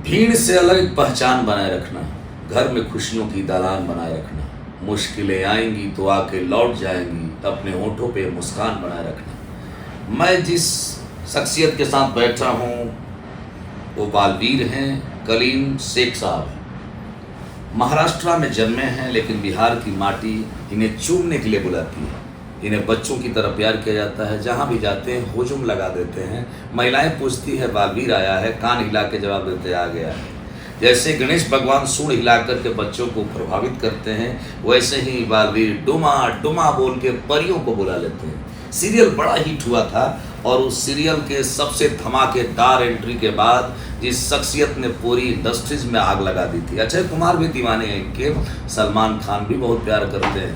भीड़ से अलग पहचान बनाए रखना, घर में खुशियों की दालान बनाए रखना, मुश्किलें आएंगी तो आके लौट जाएंगी, अपने होठों पे मुस्कान बनाए रखना। मैं जिस शख्सियत के साथ बैठा हूँ वो बालवीर हैं कलीम शेख साहब। महाराष्ट्र में जन्मे हैं लेकिन बिहार की माटी इन्हें चूमने के लिए बुलाती है। इन्हें बच्चों की तरह प्यार किया जाता है, जहाँ भी जाते हैं हुजूम लगा देते हैं। महिलाएं पूछती है बालवीर आया है, कान हिला के जवाब देते आ गया है। जैसे गणेश भगवान सूंड हिला करके बच्चों को प्रभावित करते हैं, वैसे ही बालवीर डुमा डुमा बोल के परियों को बुला लेते हैं। सीरियल बड़ा हिट हुआ था और उस सीरियल के सबसे धमाकेदार एंट्री के बाद जिस शख्सियत ने पूरी इंडस्ट्रीज में आग लगा दी थी। अक्षय कुमार भी दीवाने हैं इनके, सलमान खान भी बहुत प्यार करते हैं,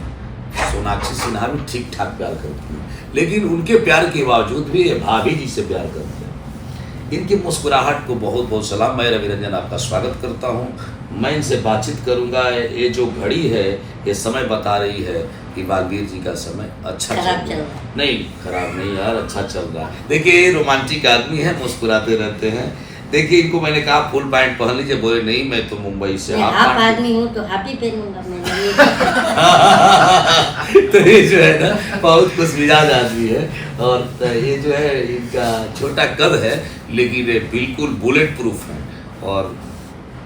सोनाक्षी सिन्हा भी ठीक ठाक प्यार करती है, लेकिन उनके प्यार के बावजूद भी ये भाभी जी से प्यार करते हैं। इनकी मुस्कुराहट को बहुत बहुत सलाम। मैं रवि रंजन आपका स्वागत करता हूँ। मैं इनसे बातचीत करूँगा। ये जो घड़ी है ये समय बता रही है कि बालवीर जी का समय अच्छा चल रहा है। नहीं, खराब नहीं यार, अच्छा चल रहा है। देखिए ये रोमांटिक आदमी है, मुस्कुराते रहते हैं। देखिए इनको मैंने कहा फुल पैंट पहन लीजिए, बोले नहीं मैं तो मुंबई से हाफ आदमी हूँ तो हाफ ही पहनूंगा मैं। तो ये जो है ना बहुत खुश मिजाज आदमी है और ये जो है इनका छोटा कद है लेकिन ये बिल्कुल बुलेट प्रूफ है। और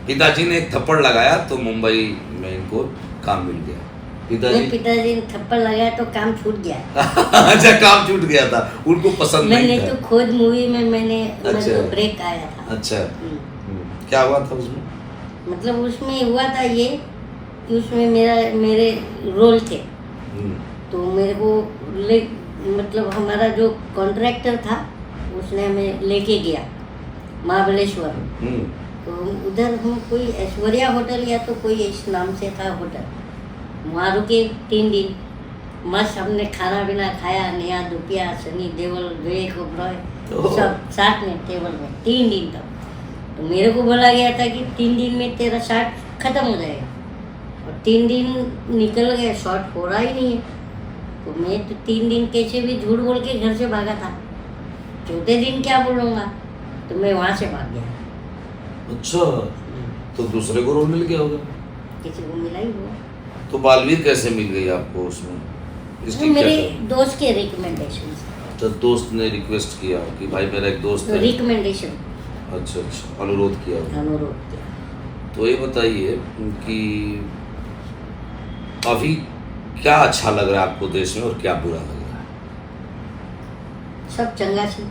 पिताजी ने एक थप्पड़ लगाया तो मुंबई में इनको काम मिल गया। पिताजी ने थप्पड़ लगाया तो काम छूट गया। अच्छा, काम छूट गया था, उनको पसंद नहीं था। तो खोज मूवी में मैंने अच्छा। ब्रेक आया था। अच्छा, क्या हुआ था उसमें? मतलब उसमें हुआ था ये कि उसमें मेरे रोल थे तो मेरे को मतलब हमारा जो कॉन्ट्रैक्टर था उसने हमें लेके गया महाबलेश्वर। तो उधर हम कोई ऐश्वर्या होटल या तो कोई इस नाम से था होटल, वहाँ रुके 3 दिन। मस्त हमने खाना पीना खाया, नया दुपिया, सनी देओल, विवेक ओबरॉय सब साथ में टेबल में 3 दिन तक। तो मेरे को बोला गया था कि 3 दिन में तेरा शॉट खत्म हो जाएगा और 3 दिन निकल गए, शॉट हो रहा ही नहीं है। तो मैं तो 3 दिन कैसे भी झूठ बोल के घर से भागा था। 4थे दिन क्या बोलूँगा, तो मैं वहाँ से भाग गया। अच्छा, तो दूसरे को रोल मिल गया होगा? किसी को मिला ही वो। तो बालवीर कैसे मिल गई आपको उसमें? तो मेरे दोस्त के रिकमेंडेशन से। तो दोस्त ने रिक्वेस्ट किया कि भाई मेरा एक दोस्त है। रिकमेंडेशन। अच्छा अच्छा, अनुरोध किया। अनुरोध किया। तो ये बताइए कि अभी क्या अच्छा लग रहा है आपको देश में और क्या बुरा लग रहा है? सब चंगासी।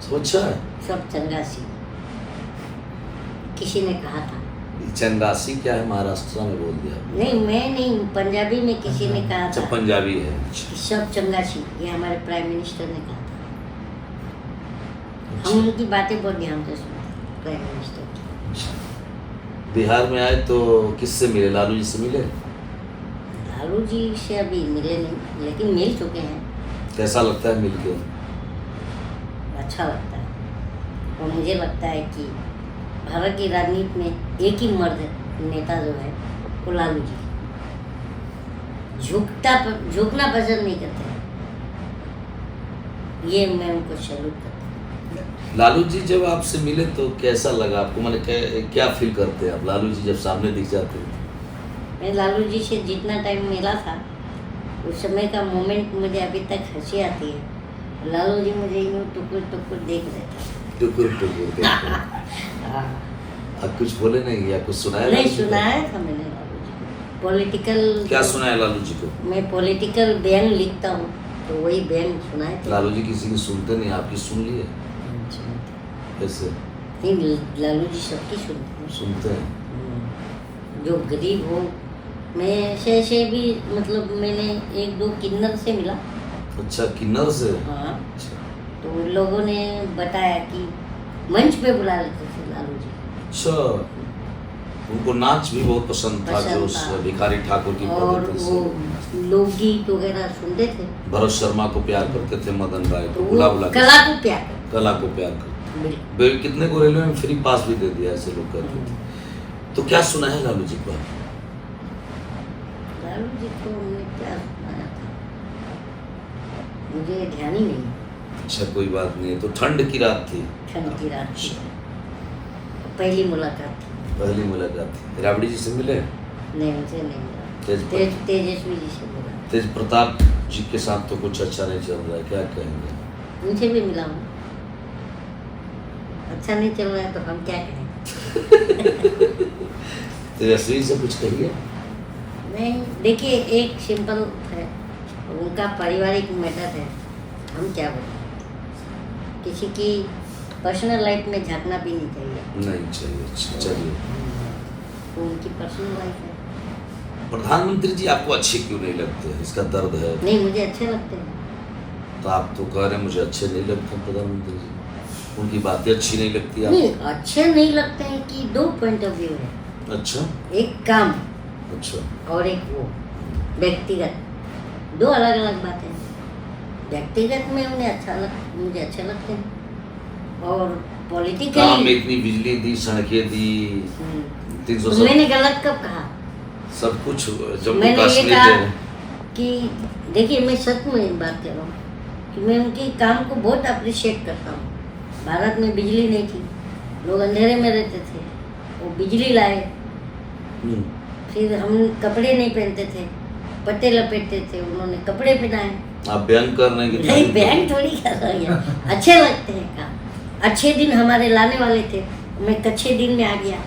सब अच्छा है? सब चंगासी। किसी ने कहा था। चंगासी क्या है? महाराष्ट्र में बोल दिया। नहीं, मैं नहीं, पंजाबी में किसी ने कहा अच्छा, था। पंजाबी है। सब चंगासी, ये हमारे प्राइम मिनिस्टर ने कहा था। अच्छा। हम उनकी बातें बहुत ध्यान से सुनते, प्राइम मिनिस्टर की। बिहार में आए तो किससे मिले? लालू जी से मिले? लालू जी से अभी मिले नहीं लेकिन मिल चुके हैं। कैसा लगता है मिल के? अच्छा लगता है। और मुझे लगता है कि भारत की राजनीति में एक ही मर्द नेता जो है वो लालू जी। झुकना पसंद नहीं करते, ये मैं उनको सैल्यूट करता हूँ। लालू जी जब आपसे मिले तो कैसा लगा आपको? मैंने क्या फील करते हैं आप लालू जी जब सामने दिख जाते हैं? मैं लालू जी से जितना टाइम मिला था उस समय का मोमेंट मुझे अभी तक हंसी आती है। लालू जी मुझे यूँ टुकुर टुकुर देख रहे थे। टुकुर अब कुछ बोले नहीं या कुछ सुनाया? नहीं, सुनाया था मैंने लालू जी को। पॉलिटिकल क्या सुनाया लालू जी को? मैं पॉलिटिकल बयान लिखता हूँ तो वही बयान सुनाए थे। लालू जी किसी की सुनते नहीं, आपकी सुन लिए? कैसे? नहीं, लालू जी सबकी सुनते हैं। सुनते हैं। जो गरीब हो, मैं ऐसे भी मतलब मैंने 1-2 किन्नर से मिला। अच्छा, किन्नर से? हाँ। अच्छा। तो उन लोगों ने बताया कि मंच पे बुला लेते थे लालू जी। अच्छा, उनको नाच भी बहुत पसंद था जो भिखारी ठाकुर की और पद्धति वो से लोकगीत वगैरह सुनते थे। भरत शर्मा को प्यार करते थे, मदन राय तो को बुला बुला कला को प्यार करते कला को प्यार करते। बिल्कुल। कितने को रेलवे में फ्री पास भी दे दिया, ऐसे लोग कहते थे। तो क्या सुना है लालू जी को? लालू जी को हमने क्या सुनाया था मुझे ध्यान ही नहीं। अच्छा, कोई बात नहीं है। तो ठंड की रात थी। ठंड की रात थी। पहली मुलाकात थी। पहली मुलाकात थी। राबड़ी जी से मिले? नहीं, उनसे नहीं मिला। तेज तेजस्वी जी से मिला। तेज प्रताप जी के साथ तो कुछ अच्छा नहीं चल रहा है, क्या कहेंगे? उनसे भी मिला हूँ। अच्छा नहीं चल रहा है तो हम क्या कहें। तेजस्वी से कुछ कहिए। नहीं, देखिए एक सिंपल है, उनका पारिवारिक मैटर है, हम क्या बोलें। किसी की पर्सनल लाइफ में झांकना भी नहीं चाहिए। नहीं चाहिए। चलिए, तो उनकी पर्सनल लाइफ है। प्रधानमंत्री जी आपको अच्छे क्यों नहीं लगते? इसका दर्द है। नहीं, मुझे अच्छे लगते हैं। तो आप तो कह रहे हैं मुझे अच्छे नहीं लगते प्रधानमंत्री जी, उनकी बातें अच्छी नहीं लगती नहीं, आपको? अच्छे नहीं लगते हैं कि दो पॉइंट ऑफ व्यू है। अच्छा एक काम अच्छा। और एक वो व्यक्तिगत, दो अलग अलग बातें हैं। व्यक्तिगत में मुझे अच्छे लगते हैं, और काम पॉलिटिकली इतनी बिजली दी, सड़कें दी, 300 मैंने गलत कब कहा? सब कुछ जम्मू मैंने ये कश्मीर कहा दे। कि देखिए, मैं सच में बात कर रहा हूँ कि मैं उनके काम को बहुत अप्रिशिएट करता हूँ। भारत में बिजली नहीं थी, लोग अंधेरे में रहते थे, वो बिजली लाए। हम्म, फिर हम कपड़े नहीं पहनते थे, पट्टे लपेटते थे, उन्होंने कपड़े पहनाए। आप बयान कर रहे हैं कि नहीं, बैंक थोड़ी कर रही है, अच्छे लगते हैं काम। अच्छे दिन हमारे लाने वाले थे, मैं कच्चे दिन में आ गया।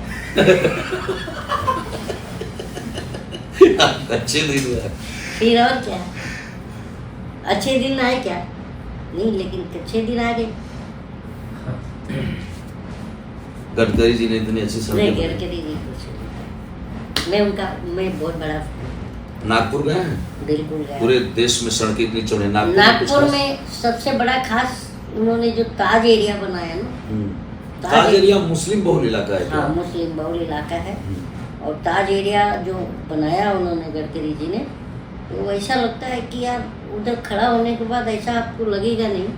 अच्छे दिन में फिर और क्या, अच्छे दिन आए क्या? नहीं, लेकिन कच्चे दिन आ गए। गडकरी जी ने इतनी अच्छी नहीं, सड़कें बनाई। गडकरी जी कुछ नहीं। मैं बहुत बड़ा fan हूँ। नागपुर गए हैं? बिल्कुल गया। पूरे देश में सड़कें इतनी चौड़ी, नागपुर नागपुर में सबसे बड़ा खास उन्होंने जो ताज एरिया बनाया ना, ताज एरिया मुस्लिम बहुल इलाका है क्या? हाँ, मुस्लिम बहुल इलाका है। हम्म, और ताज एरिया जो बनाया उन्होंने गडकरी जी ने, तो ऐसा लगता है कि यार उधर खड़ा होने के बाद ऐसा आपको लगेगा नहीं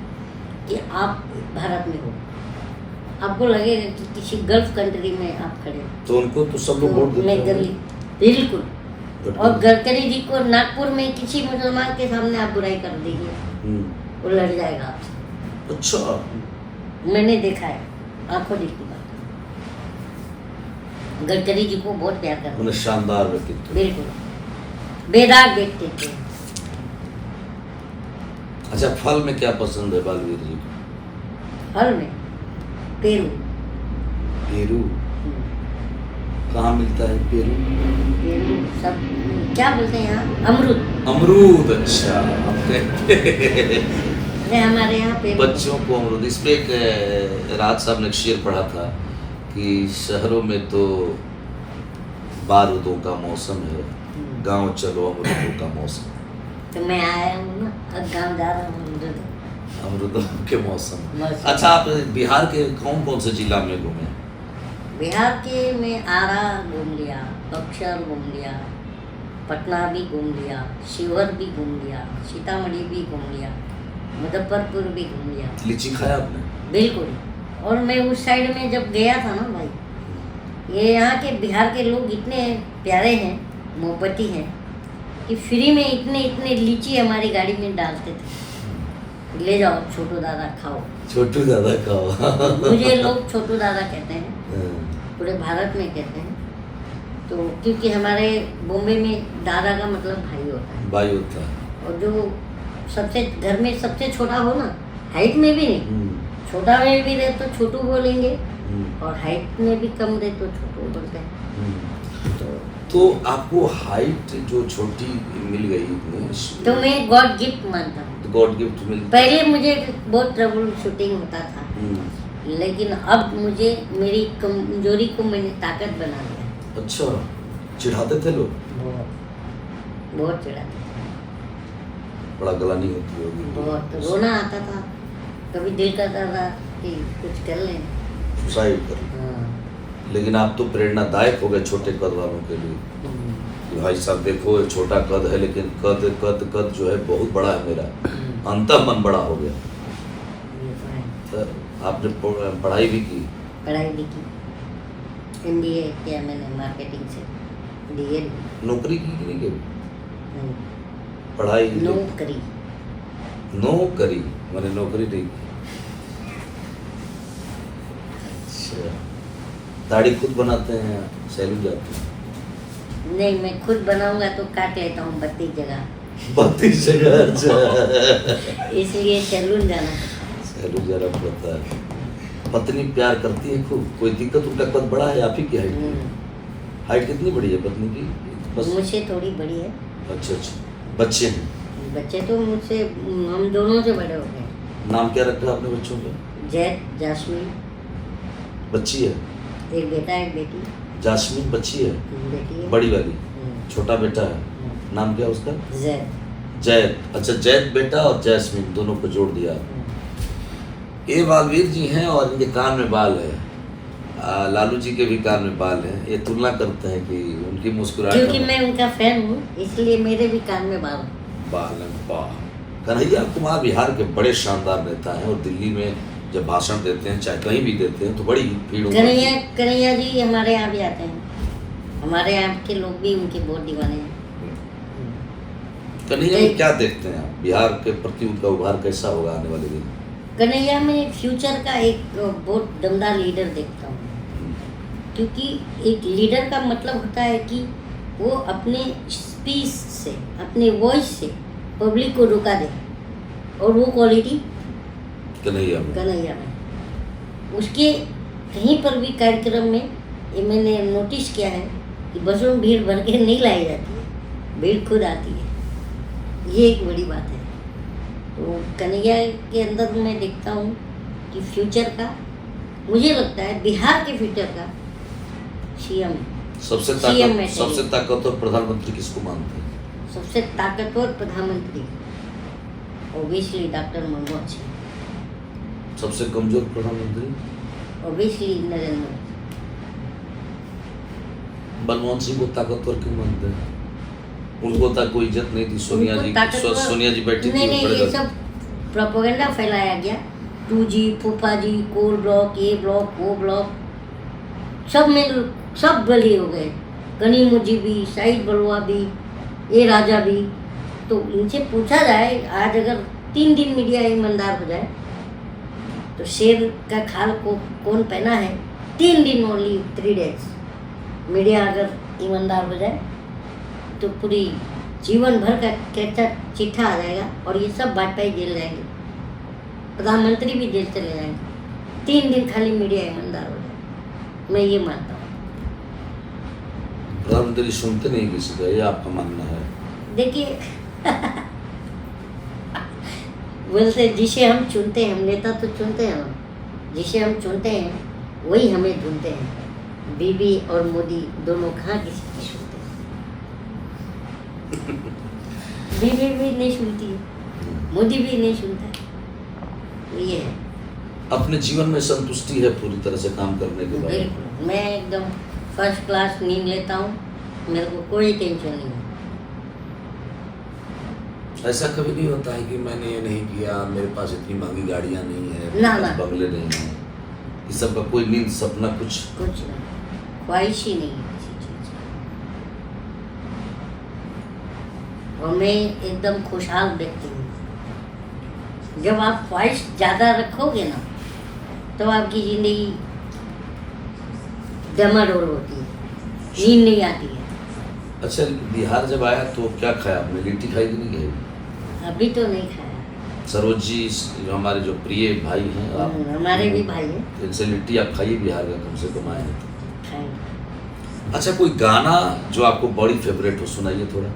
कि आप भारत में हो, आपको लगेगा कि किसी गल्फ कंट्री में आप खड़े हो। तो उनको तो सब लोग वोट तो मैं देते गली हैं। बिल्कुल। और गडकरी जी को नागपुर में किसी मुसलमान के सामने आप बुराई कर दीजिए, वो लड़ जाएगा आपसे। अच्छा, मैंने देखा है, आंखों देखी बात। गडकरी जी को बहुत प्यार करते उन्हें शानदार व्यक्तित्व। बिल्कुल, बेदाग व्यक्तित्व। अच्छा, फल में क्या पसंद है बालवीर जी को? फल में पेरू। पेरू कहाँ मिलता है पेरू? पेरू सब क्या बोलते हैं यहाँ? अमरूद। अमरूद, अच्छा। आप कहते अरे हमारे यहाँ पेरू। बच्चों को अमरूद। इस पे एक राज साहब ने एक शेर पढ़ा था कि शहरों में तो बारूदों का मौसम है, गांव चलो अमरूदों का मौसम। तो मैं आया हूँ ना, अब गाँव जा रहा हूँ अमरूद। अमरूदों के मौसम। मौसम। अच्छा, आप बिहार के कौन कौन से जिला में घूमे? बिहार के में आरा घूम लिया, बक्सर घूम लिया, पटना भी घूम लिया, शिवहर भी घूम लिया, सीतामढ़ी भी घूम लिया, मुजफ्फरपुर भी घूम लिया। लीची खाया आपने? बिल्कुल। और मैं उस साइड में जब गया था ना भाई, ये यहाँ के बिहार के लोग इतने प्यारे हैं, मोहब्बती हैं कि फ्री में इतने इतने लीची हमारी गाड़ी में डालते थे। ले जाओ छोटू दादा खाओ। छोटू दादा खाओ। मुझे लोग छोटू दादा कहते हैं, पूरे भारत में कहते हैं। तो क्योंकि हमारे बॉम्बे में दादा का मतलब भाई होता है। भाई होता है। और जो सबसे घर में सबसे छोटा हो ना, हाइट में भी नहीं, छोटा में भी रहे तो छोटू बोलेंगे, और हाइट में भी कम रहे तो छोटू बोलते हैं। तो आपको हाइट जो छोटी मिल गई तो मैं गॉड गिफ्ट मानता हूँ। गॉड गिफ्ट मिल। पहले मुझे बहुत ट्रबल शूटिंग होता था, लेकिन अब मुझे मेरी कमजोरी को मैंने ताकत बना लिया। अच्छा, चिढ़ाते थे लोग? बहुत बहुत चिढ़ाते थे। बड़ा गलानी होती होगी? बहुत रोना आता था, कभी दिल करता था कि कुछ कर लें, सुसाइड कर। लेकिन आप तो प्रेरणादायक हो गए छोटे कद वालों के लिए कि भाई साहब देखो, ये छोटा कद है लेकिन कद कद कद जो है बहुत बड़ा है मेरा, अंतः मन बड़ा हो गया। तो आपने पढ़ाई भी की? पढ़ाई भी की, MBA किया मैंने मार्केटिंग से, DA। नौकरी की कि नहीं की? पढ़ाई नौकरी नौकरी मैंने नौकरी नहीं की। अच्छा, दाढ़ी खुद बनाते हैं या सैलून जाते हैं? नहीं, मैं खुद बनाऊंगा तो काट लेता हूँ 32 जगह, 32 जगह, अच्छा। इसलिए सैलून जाना पड़ता है। सैलून जाना पड़ता है। पत्नी प्यार करती है खूब? कोई दिक्कत? उनका कद बड़ा है, आप ही की हाइट की? हम्म, हाइट कितनी बड़ी है पत्नी की? बस। मुझसे थोड़ी बड़ी है। अच्छा अच्छा। बच्चे हैं? बच्चे तो मुझसे, हम दोनों से बड़े हो गए। नाम क्या रखा आपने बच्चों का? जैद, जास्मीन, बच्ची है? एक बेटा एक बेटी। जास्मीन बच्ची है? बेटी है। बड़ी वाली? हम्म, छोटा बेटा है? हम्म, नाम क्या है उसका? जैद। जैद। अच्छा, जैद बेटा और जैस्मीन दोनों को जोड़ दिया। ये बालवीर जी हैं और इनके कान में बाल है। लालू जी के भी कान में बाल हैं। ये तुलना करते हैं कि उनकी मुस्कुराहट क्योंकि मैं उनका फैन हूँ, इसलिए मेरे भी कान में बाल हैं। बाल हैं। वाह। कन्हैया कुमार बिहार के बड़े शानदार नेता हैं और दिल्ली में जब भाषण देते हैं, चाहे कहीं भी देते हैं, तो बड़ी भीड़ उमड़ती कन्हैया है। कन्हैया जी हमारे यहाँ भी आते हैं, हमारे यहाँ के लोग भी उनके बहुत दीवाने हैं। कन्हैया में क्या देखते हैं आप? बिहार के प्रति उनका उभार कैसा होगा आने वाले दिन? कन्हैया में फ्यूचर का एक बहुत दमदार लीडर देखता हूँ, क्योंकि एक लीडर का मतलब होता है कि वो अपने स्पीच से, अपने वॉइस से पब्लिक को रुका दे, और वो क्वालिटी कन्हैया में? कन्हैया में उसके कहीं पर भी कार्यक्रम में ये मैंने नोटिस किया है कि बसों में भीड़ भर के नहीं लाई जाती है, भीड़ खुद आती है। ये एक बड़ी बात है। तो कन्हैया के अंदर मैं देखता हूँ कि फ्यूचर का, मुझे लगता है बिहार के फ्यूचर का सीएम, सबसे ताकतवर प्रधानमंत्री किसको मानते हैं? सबसे ताकतवर प्रधानमंत्री ओबियसली डॉक्टर मनमोहन सिंह, सबसे कमजोर प्रधानमंत्री? ओबियसली नरेंद्र मोदी। मनमोहन सिंह को ताकतवर क्यों मानते हैं? उनको तक कोई इज्जत नहीं थी। सोनिया जी बैठी थी। नहीं, ये सब प्रोपेगेंडा फैलाया गया। 2G, फूफा जी, कोल ब्लॉक, ये ब्लॉक, वो ब्लॉक, सब में सब बली हो गए। गनी मुजी भी, शाहिद बलुआ भी, ये राजा भी। तो इनसे पूछा जाए, आज अगर 3 दिन मीडिया ईमानदार हो जाए तो शेर का खाल को कौन पहना है? 3 दिन, ओनली 3 days मीडिया अगर ईमानदार हो जाए तो पूरी जीवन भर का कैसा चिट्ठा आ जाएगा, और ये सब वाजपेयी जेल जाएंगे, प्रधानमंत्री भी जेल चले जाएंगे। 3 दिन खाली मीडिया ईमानदार हो जाए, मैं ये मानता हूँ। प्रधानमंत्री सुनते नहीं किसी का, ये आपका मानना है? देखिए बोलते जिसे हम चुनते हैं, हम नेता तो चुनते हैं, हम जिसे हम चुनते हैं वही हमें ढूंढते हैं। बीबी और मोदी दोनों कहाँ किसी की सुनते हैं? बीबी भी नहीं सुनती है, मोदी भी नहीं सुनता है। तो ये है। अपने जीवन में संतुष्टि है पूरी तरह से काम करने के बाद? बिल्कुल, मैं एकदम फर्स्ट क्लास नींद लेता हूँ, मेरे को कोई टेंशन नहीं है। ऐसा कभी नहीं होता है कि मैंने ये नहीं किया, मेरे पास इतनी महंगी गाड़ियाँ नहीं है, ना, मेरे पास ना। बंगले नहीं है, इस सब का कोई नींद सपना कुछ? नहीं, ख्वाहिश ही नहीं है किसी चीज़ की। और मैं एकदम खुशहाल व्यक्ति हूँ। जब आप ख्वाहिश ज़्यादा रखोगे ना, तो आपकी ज़िंदगी डमाडोल होती है, नींद नहीं आती है। अच्छा, बिहार जब आया तो क्या खाया आपने? लिट्टी खाई कि नहीं खाई? अभी तो नहीं खाया। सरोज जी जो हमारे जो प्रिय भाई हैं, आप हमारे भी भाई हैं। इनसे लिट्टी आप खाइए, बिहार का कम से कम आए हैं तो। खाएंगे। अच्छा, कोई गाना जो आपको बड़ी फेवरेट हो, सुनाइए थोड़ा।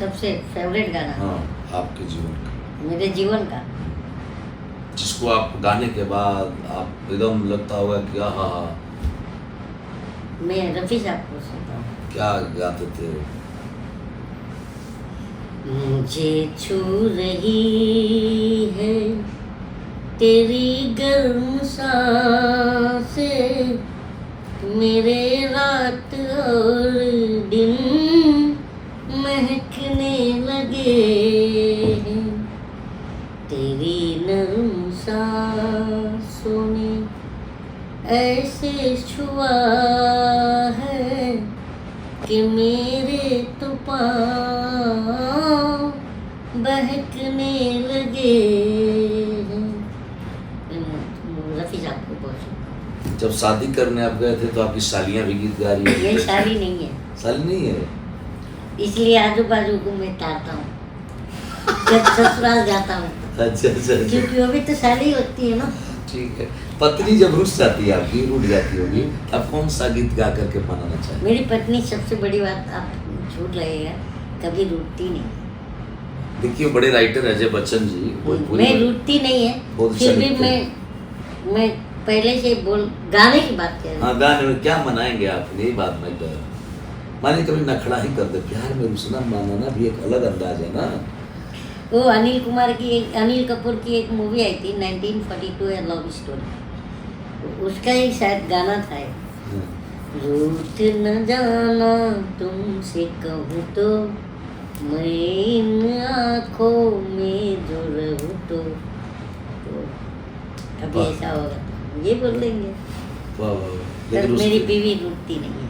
सबसे फेवरेट गाना? हाँ, आपके जीवन का, मेरे जीवन का, जिसको आप गाने के बाद आप एकदम लगता होगा कि हाँ, मैं रफ़ी साहब को सुनता हूँ। क्या गाते थे? मुझे छू रही है तेरी गर्म सांसें, मेरे रात और दिन महकने लगे हैं, तेरी नर्म सांसों ने ऐसे छुआ है कि मेरे तो पाँव बहकने लगे हैं। रफ़ी साहब को बहुत सुनता हूँ। जब शादी करने आप गए थे तो आपकी सालियाँ भी गीत गा रही ये है। शादी नहीं है, साली नहीं है? इसलिए आजू बाजू को मैं तारता हूँ जब ससुराल जाता हूँ, अच्छा अच्छा अच्छा, क्योंकि वो भी तो शादी होती है ना। ठीक है। पत्नी जब रुस जाती है आपकी, रूठ जाती होगी, अब कौन सा गीत गा करके मनाना चाहिए? मेरी पत्नी सबसे बड़ी बात, आप झूठ लगेगा, कभी रूठती नहीं। देखिए बड़े राइटर अजय बच्चन जी भोजपुरी मैं में रूठती नहीं है, बहुत फिर अच्छा भी लिखते हैं। मैं पहले से बोल गाने की बात कर रही हूँ। हाँ गाने में क्या मनाएंगे आप, यही बात मैं कह रहा हूँ। माने कभी नखड़ा ही कर दे, प्यार में रुसना मनाना भी एक अलग अंदाज है ना। वो अनिल कपूर की एक मूवी आई थी 1942 ए लव स्टोरी, उसका ही शायद गाना था ये। रूठ न जाना तुमसे कहूँ तो, मैं इन आँखों में जो रहूँ तो कभी वाह। ऐसा होगा तो ये बोल देंगे। वाह वाह वाह। पर लेकिन मेरी उसकी- बीवी रूठती नहीं है।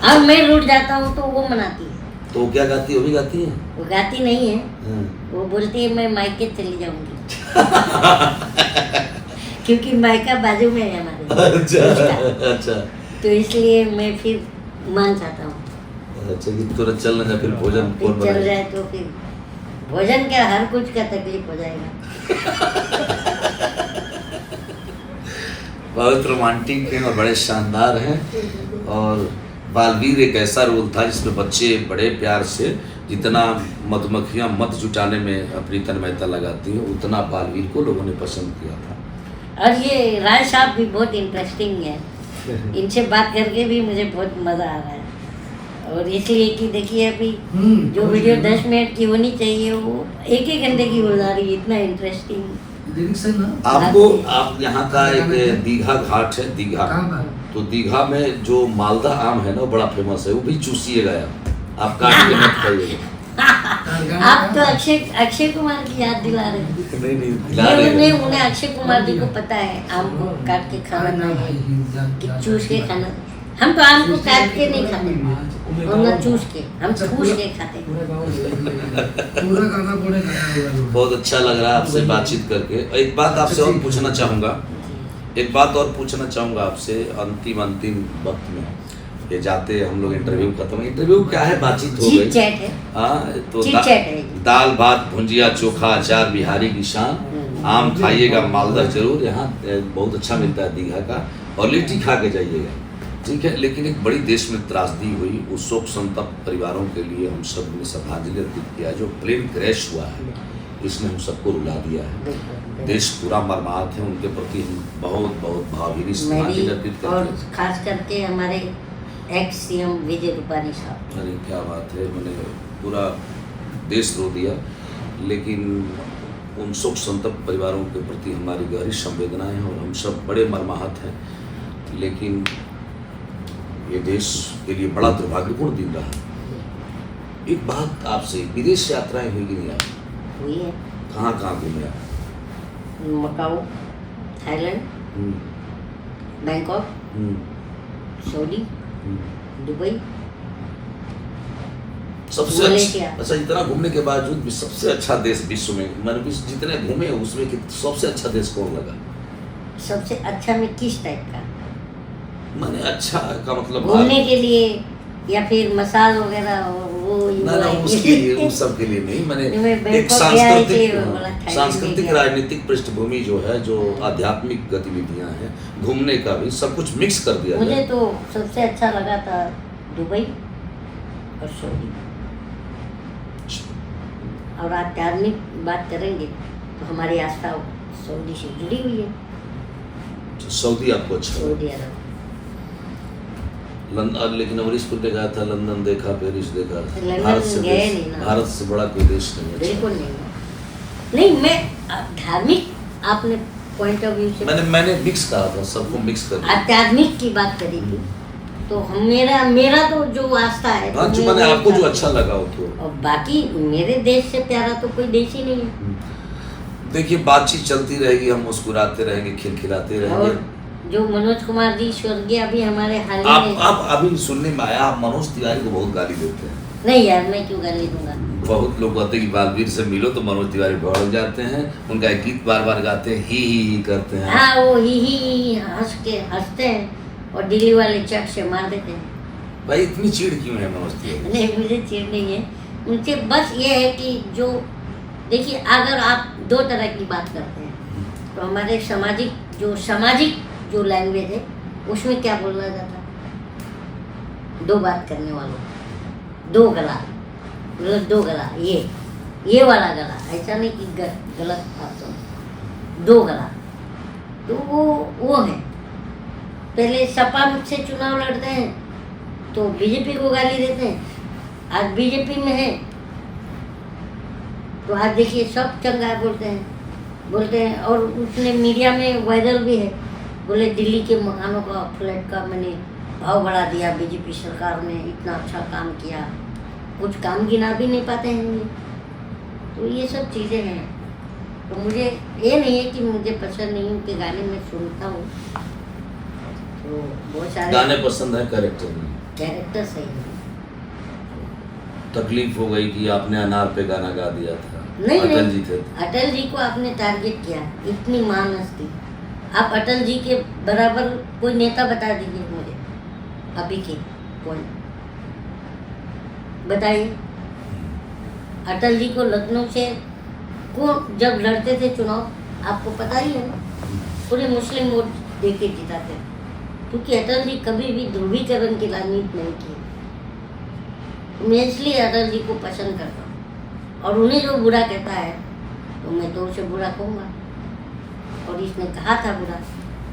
अब मैं रूठ जाता हूँ तो वो मनाती है। तो वो क्या गाती है, वो भी गाती है? वो गाती नहीं है, हाँ। वो बोलती है मैं मायके चली जाऊंगी क्योंकि मायका बाजू में है हमारे अच्छा अच्छा तो इसलिए मैं फिर मान जाता हूँ। अच्छा कि तुरंत चल ना, फिर भोजन फिर कौन चल बनाए? जाए तो फिर भोजन क्या, हर कुछ का तकलीफ हो जाएगा। बहुत रोमांटिक हैं और बड़े शानदार हैं। और बालवीर एक ऐसा रोल था जिसमें बच्चे बड़े प्यार से, जितना मधुमक्खियाँ मध जुटाने में अपनी तन्मयता लगाती हैं, उतना बालवीर को लोगों ने पसंद किया था। और ये राय साहब भी बहुत इंटरेस्टिंग है, इनसे बात करके भी मुझे बहुत मज़ा आ रहा है। और इसलिए कि देखिए अभी जो वीडियो 10 मिनट की होनी चाहिए वो 1-1 घंटे की हो जा रही है, इतना इंटरेस्टिंग। आपको आप यहाँ का एक दीघा घाट है, दीघा, तो दीघा में जो मालदा आम है ना वो बड़ा फेमस है, वो भी चूसिएगा आप काट के मत खाइएगा। आप तो अक्षय कुमार की याद दिला रहे हैं। नहीं खिला रहे हैं। उन्हें अक्षय कुमार जी को पता है आम को काट के खाना कि चूस के खाना। हम तो आम को काट के नहीं खाते और ना चूस के, हम ठूस के खाते। बहुत अच्छा लग रहा है आपसे बातचीत करके। एक बात आपसे और पूछना चाहूँगा आपसे, अंतिम वक्त में ये जाते हम लोग इंटरव्यू खत्म, इंटरव्यू क्या है, बातचीत हो चिट गई। चैट है, हाँ तो चिट चैट है। दाल भात भुंजिया चोखा अचार बिहारी की शान। आम खाइएगा मालदा जरूर, यहाँ बहुत अच्छा मिलता है दीघा का, और लिट्टी खा के जाइएगा, ठीक है। लेकिन एक बड़ी देश में त्रासदी हुई, उस शोक संतप्त परिवारों के लिए हम सब ने श्रद्धांजलि अर्पित किया। जो प्लेन क्रैश हुआ है इसने हम सबको रुला दिया है, देश पूरा मर्माहत है, उनके प्रति हम बहुत भावभीनी श्रद्धांजलि अर्पित और करते हैं। खास करके हमारे एक्स सीएम विजय रूपानी साहब, अरे क्या बात है, मैंने पूरा देश रो दिया। लेकिन उन शोक संतप्त परिवारों के प्रति हमारी गहरी संवेदनाएं हैं और हम सब बड़े मर्माहत हैं। लेकिन ये देश के लिए बड़ा दुर्भाग्यपूर्ण दिन रहा। एक बात आपसे, विदेश यात्राएं हुई कि नहीं आप? हुई है। कहाँ घूमे आप? Macau, Thailand, Bangkok, Saudi, Dubai, सबसे मलेशिया। अच्छा, इतना घूमने के बावजूद भी सबसे अच्छा देश विश्व में, मैंने विश्व जितने घूमे उसमें सबसे अच्छा देश कौन लगा? सबसे अच्छा में किस टाइप का? मैंने अच्छा का मतलब घूमने के लिए या फिर मसाज वगैरह वो ना उसके लिए, उस सब के लिए नहीं, मैंने मैं एक बैंकॉक गया है कि बोला सांस्कृतिक थाईलैंड सांस्कृतिक गया। राजनीतिक पृष्ठभूमि जो है, जो आध्यात्मिक गतिविधियां हैं, घूमने का भी सब कुछ मिक्स कर दिया मुझे जाए। तो सबसे अच्छा लगा था दुबई और सऊदी। और आध्यात्मिक बात करेंगे तो हमारी आस्था सऊदी से जुड़ी हुई है, सऊदी आपको अच्छा लगा? सऊदी अरब। लंदन, लेकिन अमरीशपुर ने कहा था लंदन देखा, पेरिस देखा, लंदन भारत गए नहीं ना। भारत से बड़ा कोई देश नहीं है। बिल्कुल नहीं, मैं धार्मिक आपने पॉइंट ऑफ व्यू से मैंने मिक्स कहा था, सबको मिक्स कर दिया। आध्यात्मिक की बात करी थी, तो मेरा तो जो आस्था है, हाँ, जो मैंने आपको जो अच्छा लगा हो तो। और बाकी मेरे देश से प्यारा तो कोई देश ही नहीं है। देखिए बातचीत चलती रहेगी, हम मुस्कुराते रहेंगे, खिलखिलाते रहेंगे। और जो मनोज कुमार जी स्वर्गीय अभी हमारे हाल ही में, आप अभी सुनने में आया, आप मनोज तिवारी को बहुत गाली देते हैं। नहीं यार मैं क्यों गाली दूंगा, बहुत लोग कहते हैं कि बालवीर से मिलो तो मनोज तिवारी भड़क जाते हैं, उनका एक गीत बार बार गाते हैं, ही करते हैं। हाँ, वो ही हंसते हैं और दिल्ली वाले चट से मार देते हैं। भाई इतनी चिढ़ क्यों है मनोज तिवारी? नहीं, मुझे चिढ़ नहीं है उनसे, बस ये है कि जो देखिए, अगर आप दो तरह की बात करते हैं तो हमारे सामाजिक जो लैंग्वेज है उसमें क्या बोला जाता है, दो बात करने वालों, दो गला, मतलब दो गला, ये वाला गला, ऐसा नहीं कि गलत आप समझ, दो गला, तो वो है। पहले सपा से चुनाव लड़ते हैं तो बीजेपी को गाली देते हैं, आज बीजेपी में है तो आज देखिए सब चंगा बोलते हैं। और उसने मीडिया में वायरल भी है, बोले दिल्ली के मकानों का, फ्लैट का मैंने भाव बढ़ा दिया, बीजेपी सरकार ने इतना अच्छा काम किया, कुछ काम गिना भी नहीं पाते हैं ये। तो ये सब चीज़ें हैं, तो मुझे ये नहीं है कि मुझे पसंद नहीं, उनके गाने में सुनता हूँ, तो बहुत सारे गाने पसंद है, कैरेक्टर सही है। तकलीफ हो गई कि आपने अनार पे गाना गा दिया था। नहीं, अटल जी थे। अटल जी को आपने टारगेट किया, इतनी मानस थी। आप अटल जी के बराबर कोई नेता बता दीजिए मुझे अभी के, कौन बताइए। अटल जी को लखनऊ से कौन जब लड़ते थे चुनाव, आपको पता ही है ना, पूरे मुस्लिम वोट दे के जिताते, क्योंकि अटल जी कभी भी ध्रुवीकरण की राजनीति नहीं की। मैं इसलिए अटल जी को पसंद करता हूँ, और उन्हें जो बुरा कहता है तो मैं तो उसे बुरा कहूँगा। और इसने कहा था बुरा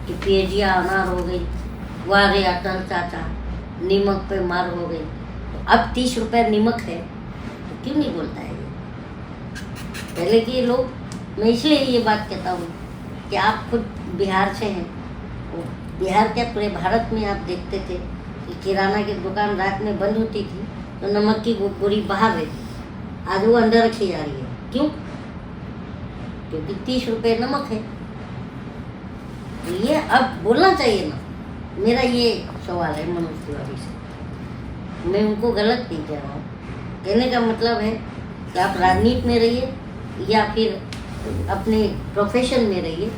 कि पेजिया अनार हो गई, वाह रे अटल चाचा नीमक पे मार हो गई। तो अब 30 रुपये नीमक है तो क्यों नहीं बोलता है ये? पहले के लोग, मैं इसलिए ये बात कहता हूँ कि आप खुद बिहार से हैं, बिहार क्या पूरे भारत में आप देखते थे कि किराना की दुकान रात में बंद होती थी तो नमक की बोरी बाहर रहती, आज वो अंदर रखी जा रही है। क्यों? क्योंकि 30 रुपये नमक है। तो ये अब बोलना चाहिए ना, मेरा ये सवाल है मनोज तिवारी से। मैं उनको गलत नहीं कह रहा हूँ, कहने का मतलब है कि आप राजनीति में रहिए या फिर अपने प्रोफेशन में रहिए,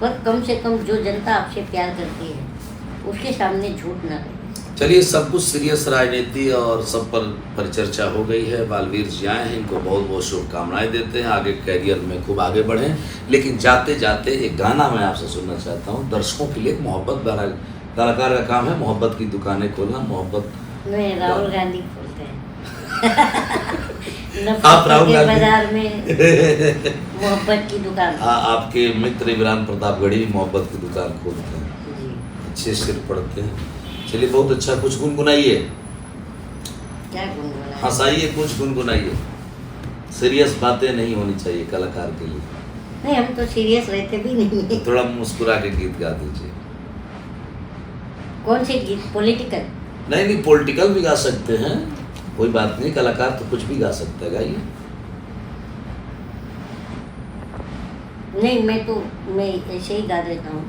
पर कम से कम जो जनता आपसे प्यार करती है उसके सामने झूठ ना रहे। चलिए, सब कुछ सीरियस राजनीति और सब पर परिचर्चा हो गई है। बालवीर जी आए हैं, इनको बहुत बहुत शुभकामनाएं देते हैं, आगे कैरियर में खूब आगे बढ़ें। लेकिन जाते जाते एक गाना मैं आपसे सुनना चाहता हूँ, दर्शकों के लिए। मोहब्बत भरा कलाकार का काम है, मोहब्बत की दुकानें खोलना। मोहब्बत में राहुल गांधी खोलते हैं आप राहुल गांधी बाजार में मोहब्बत की दुकान। आपके मित्र इमरान प्रतापगढ़ी मोहब्बत की दुकान खोलते हैं, जी, अच्छे सिर पढ़ते हैं। चलिए, बहुत अच्छा, कुछ गुनगुनाइए, क्या गुनगुनाए? हंसाइए, कुछ गुनगुनाइए। सीरियस बातें नहीं होनी चाहिए कलाकार के लिए। नहीं, हम तो सीरियस रहते भी नहीं है। थोड़ा मुस्कुरा के गीत गा दीजिए। कौन से गीत? पॉलिटिकल? नहीं, पॉलिटिकल भी गा सकते हैं, कोई बात नहीं, कलाकार तो कुछ भी गा सकता है, गाइए। नहीं, मैं ऐसे ही गा देता हूँ,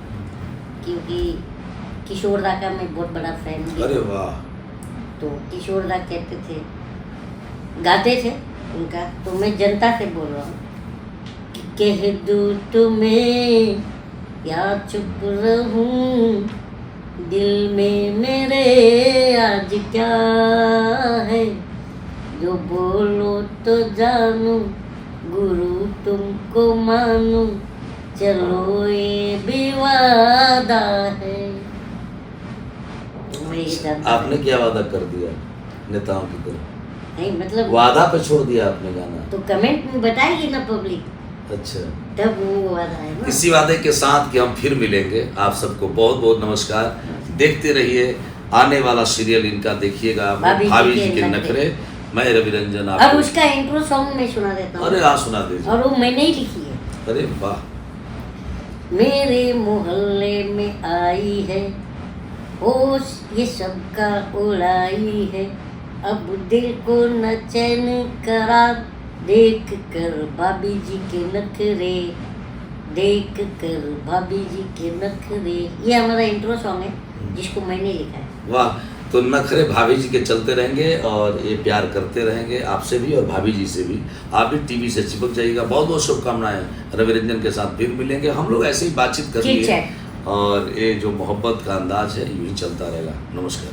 क्योंकि किशोर दा का मैं बहुत बड़ा फैन हूँ। अरे वाह। तो किशोर दा कहते थे, गाते थे उनका, तो मैं जनता से बोल रहा हूँ कि कह दूँ तुम्हें या चुप रहूं, दिल में मेरे आज क्या है, जो बोलो तो जानूं, गुरु तुमको मानूं, चलो ये भी वादा है। आपने क्या वादा कर दिया नेताओं की तरह? नहीं, मतलब वादा पे छोड़ दिया आपने गाना। तो कमेंट में बताएगी ना पब्लिक, अच्छा, तब वो वादा है ना। इसी वादे के साथ कि हम फिर मिलेंगे। आप सबको बहुत बहुत नमस्कार। देखते रहिए आने वाला सीरियल इनका, देखिएगा भाभी जी के नखरे। मैं रवि रंजन। अब उसका इंट्रो सॉन्ग मैं सुना देता हूँ। अरे हाँ, सुना दीजिए। और वो मैंने ही लिखी है। अरे वाह। मेरे मोहल्ले में आई है होश, ये सबका उड़ाई है, अब दिल को न चैन करार, देख कर भाभी जी के नखरे, देख कर भाभी जी के नखरे। ये हमारा इंट्रो सॉन्ग है जिसको मैंने लिखा है। वाह। तो नखरे भाभी जी के चलते रहेंगे और ये प्यार करते रहेंगे आपसे भी और भाभी जी से भी। आप भी टीवी से चिपक जाइएगा। बहुत बहुत शुभकामनाएं। रवि रंजन के साथ फिर मिलेंगे। हम लोग ऐसे ही बातचीत ठीक करेंगे है। और ये जो मोहब्बत का अंदाज है यूं ही चलता रहेगा। नमस्कार।